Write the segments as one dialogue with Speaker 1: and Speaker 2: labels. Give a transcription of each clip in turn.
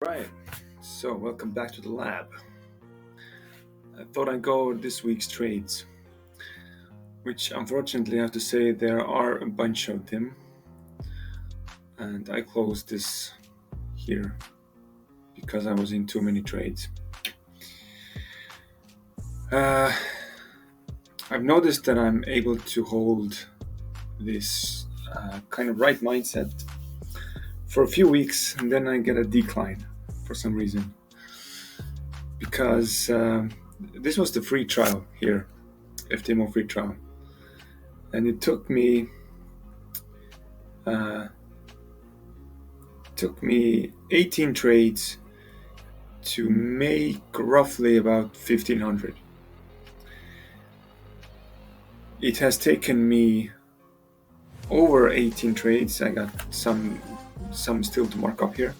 Speaker 1: Right. So, welcome back to the lab. I thought I'd go over this week's trades, which unfortunately I have to say there are a bunch of them. And I closed this here because I was in too many trades. I've noticed that I'm able to hold this kind of right mindset for a few weeks and then I get a decline for some reason. Because this was the free trial here, FTMO free trial. And it took me 18 trades to make roughly about 1500. It has taken me over 18 trades. I got some still to mark up here.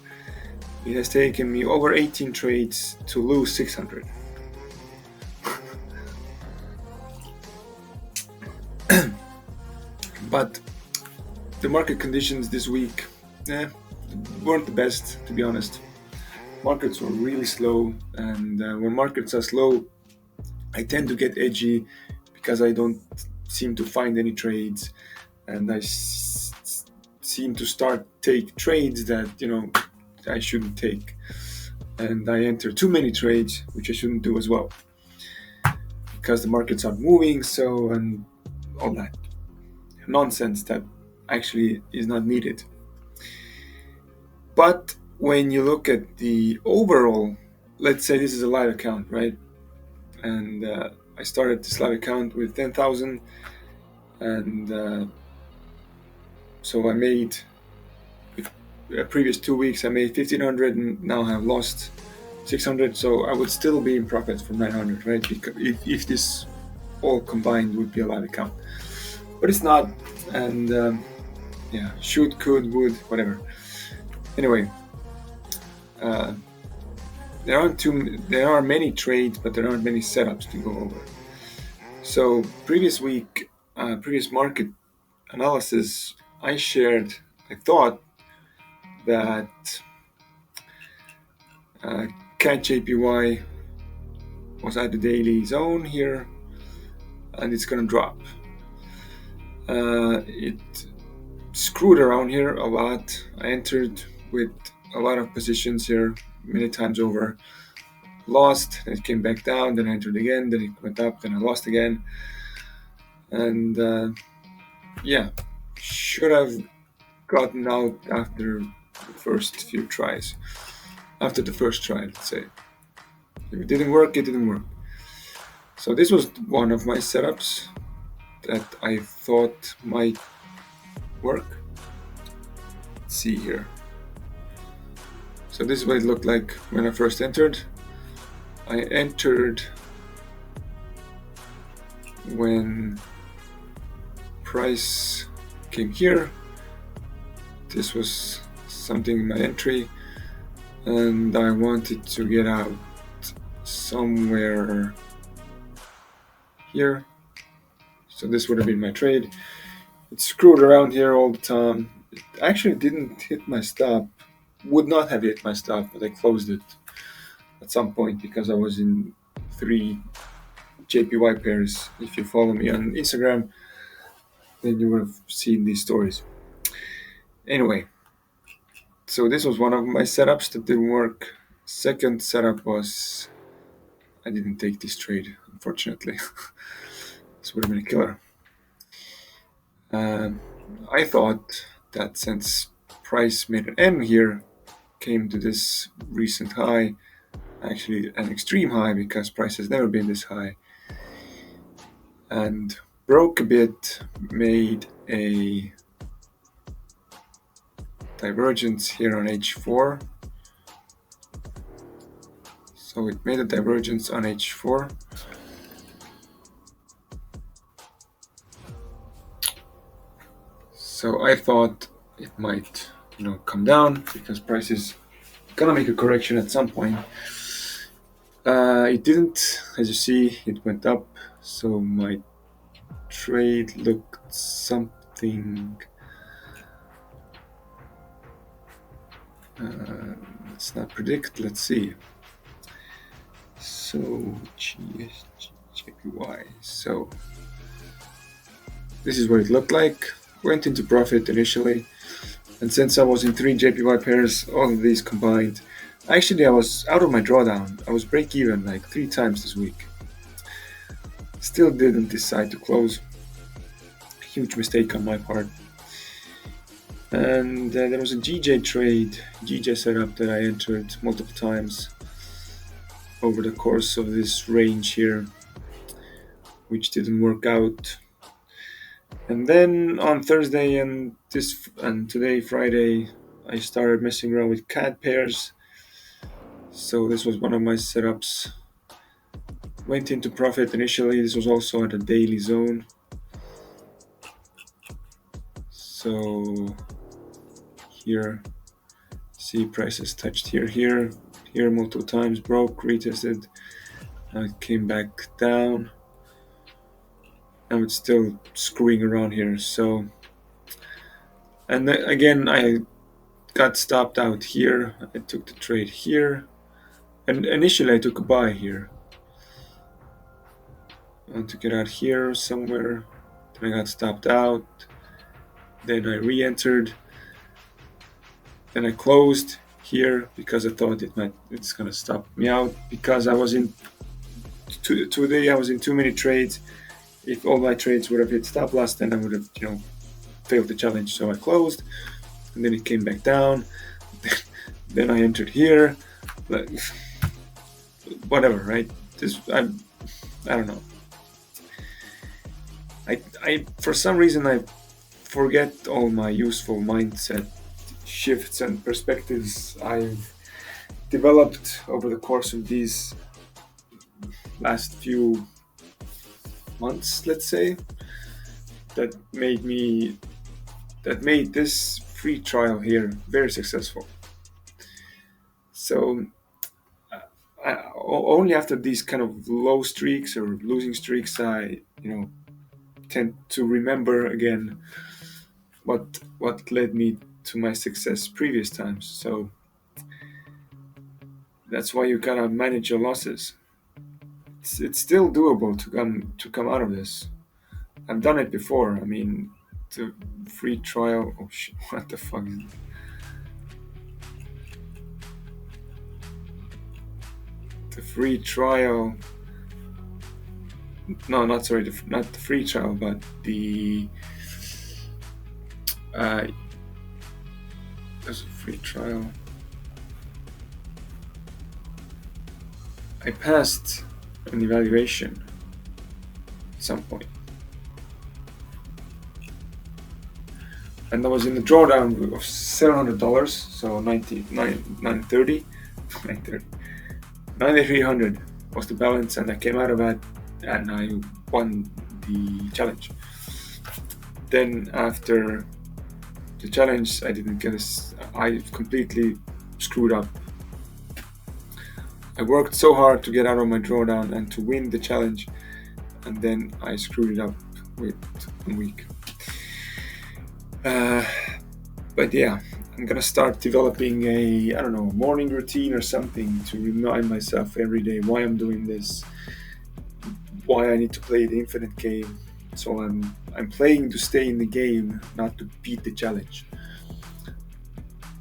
Speaker 1: It has taken me over 18 trades to lose 600. But the market conditions this week weren't the best, to be honest. Markets were really slow, and when markets are slow, I tend to get edgy because I don't seem to find any trades, and I seem to start take trades that I shouldn't take, and I enter too many trades which I shouldn't do as well because the markets are moving so and all that nonsense that actually is not needed. But when you look at the overall, let's say this is a live account, right? And I started this live account with 10,000, and so I made previous 2 weeks I made 1,500, and now I have lost 600. So I would still be in profit from 900, right? Because if this all combined would be a live account, but it's not, and should, could, would, whatever. Anyway, there are many trades, but there aren't many setups to go over. So previous market analysis, I thought that CAT JPY was at the daily zone here, and it's gonna drop. It screwed around here a lot. I entered with a lot of positions here many times over. Lost, then it came back down, then I entered again, then it went up, then I lost again. And should have gotten out after the first few tries. After the first try, let's say. If it didn't work, it didn't work. So this was one of my setups that I thought might work. Let's see here. So this is what it looked like when I first entered. I entered when price came here. This was something in my entry, and I wanted to get out somewhere here. So this would have been my trade. It screwed around here all the time. It actually didn't hit my stop. Would not have hit my stop, but I closed it at some point because I was in 3 JPY pairs. If you follow me on Instagram, then you would have seen these stories. Anyway, so this was one of my setups that didn't work. Second setup was I didn't take this trade, unfortunately. This would have been a killer. I thought that since price made an M here, came to this recent high, actually an extreme high because price has never been this high, and broke a bit, made a divergence here on H4. So it made a divergence on H4. So I thought it might, come down because price is gonna make a correction at some point. It didn't, as you see, it went up. So my trade looked something Let's not predict. Let's see. So JPY. So this is what it looked like. Went into profit initially, and since I was in three JPY pairs, all of these combined, actually I was out of my drawdown. I was break even like 3 times this week. Still didn't decide to close. Huge mistake on my part. And there was a GJ trade, GJ setup that I entered multiple times over the course of this range here, which didn't work out. And then on Thursday and today, Friday, I started messing around with CAD pairs. So this was one of my setups. Went into profit initially. This was also at a daily zone. So here, see prices touched here multiple times, broke, retested. Now it came back down. Now it's still screwing around here. So, and again, I got stopped out here. I took the trade here. And initially I took a buy here. I want to get out here somewhere. Then I got stopped out. Then I re-entered. Then I closed here because I thought it's gonna stop me out because I was in today I was in too many trades. If all my trades would have hit stop loss, then I would have failed the challenge. So I closed, and then it came back down. Then I entered here. Like, whatever, right? I don't know. I for some reason I forget all my useful mindset shifts and perspectives I've developed over the course of these last few months, let's say, that made this free trial here very successful. So only after these kind of low streaks or losing streaks, I tend to remember again what led me to my success previous times. So that's why you gotta manage your losses. It's still doable to come out of this. I've done it before. I mean, the free trial. Oh shit! What the fuck? The free trial. No, not sorry. Not the free trial, but the. There's a free trial. I passed an evaluation at some point. And I was in the drawdown of $700, so 930, 9,300 was the balance, and I came out of that and I won the challenge. Then after the challenge, I didn't get I completely screwed up. I worked so hard to get out of my drawdown and to win the challenge, and then I screwed it up with 1 week. But yeah, I'm gonna start developing a morning routine or something to remind myself every day why I'm doing this, why I need to play the infinite game. So I'm playing to stay in the game, not to beat the challenge.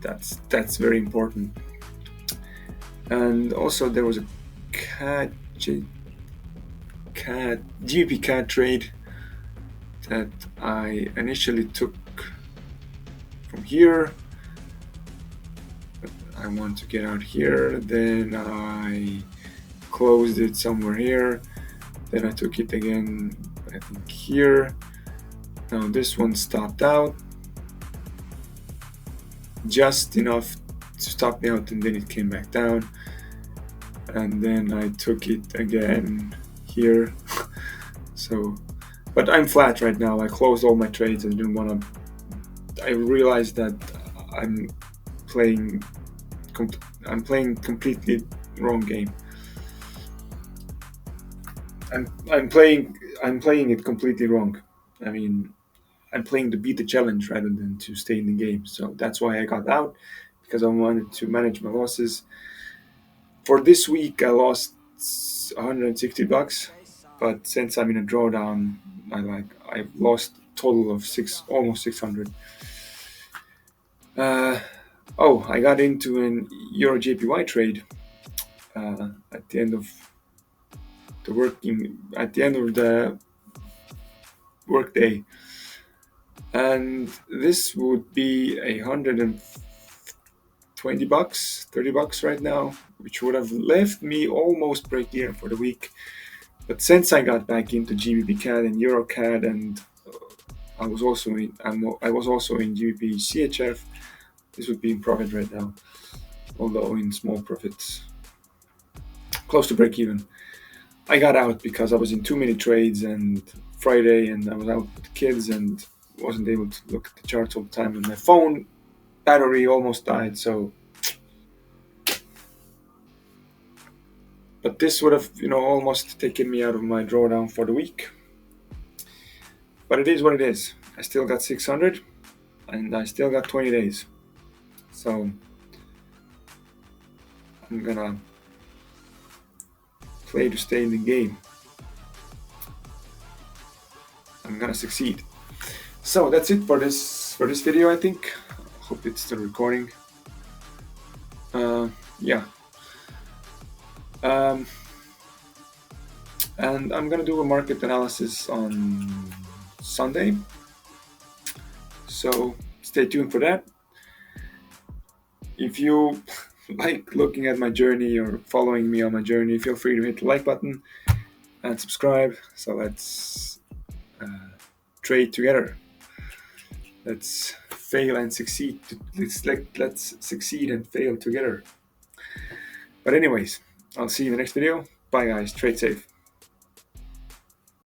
Speaker 1: That's very important. And also there was a GBP CAD trade that I initially took from here. I want to get out here, then I closed it somewhere here, then I took it again, I think here. Now this one stopped out just enough to stop me out, and then it came back down, and then I took it again here. So, but I'm flat right now. I closed all my trades. I realized that I'm playing completely wrong game. I'm playing it completely wrong. I mean, I'm playing to beat the challenge rather than to stay in the game. So that's why I got out, because I wanted to manage my losses. For this week, I lost $160, but since I'm in a drawdown, I've lost a total of almost 600. I got into an Euro JPY trade at the end of the workday, and this would be $120, $30 right now, which would have left me almost break even for the week. But since I got back into GBP CAD and Euro CAD, and I was also in GBP CHF, this would be in profit right now, although in small profits, close to break even. I got out because I was in too many trades and Friday, and I was out with the kids and wasn't able to look at the charts all the time, and my phone battery almost died. But this would have, almost taken me out of my drawdown for the week. But it is what it is. I still got 600, and I still got 20 days. So I'm gonna play to stay in the game. I'm gonna succeed. So that's it for this video, I think. Hope it's still recording. Yeah. And I'm gonna do a market analysis on Sunday. So stay tuned for that. If you like looking at my journey or following me on my journey, feel free to hit the like button and subscribe. So let's trade together. Let's fail and succeed. Let's succeed and fail together. But anyways, I'll see you in the next video. Bye guys, trade safe.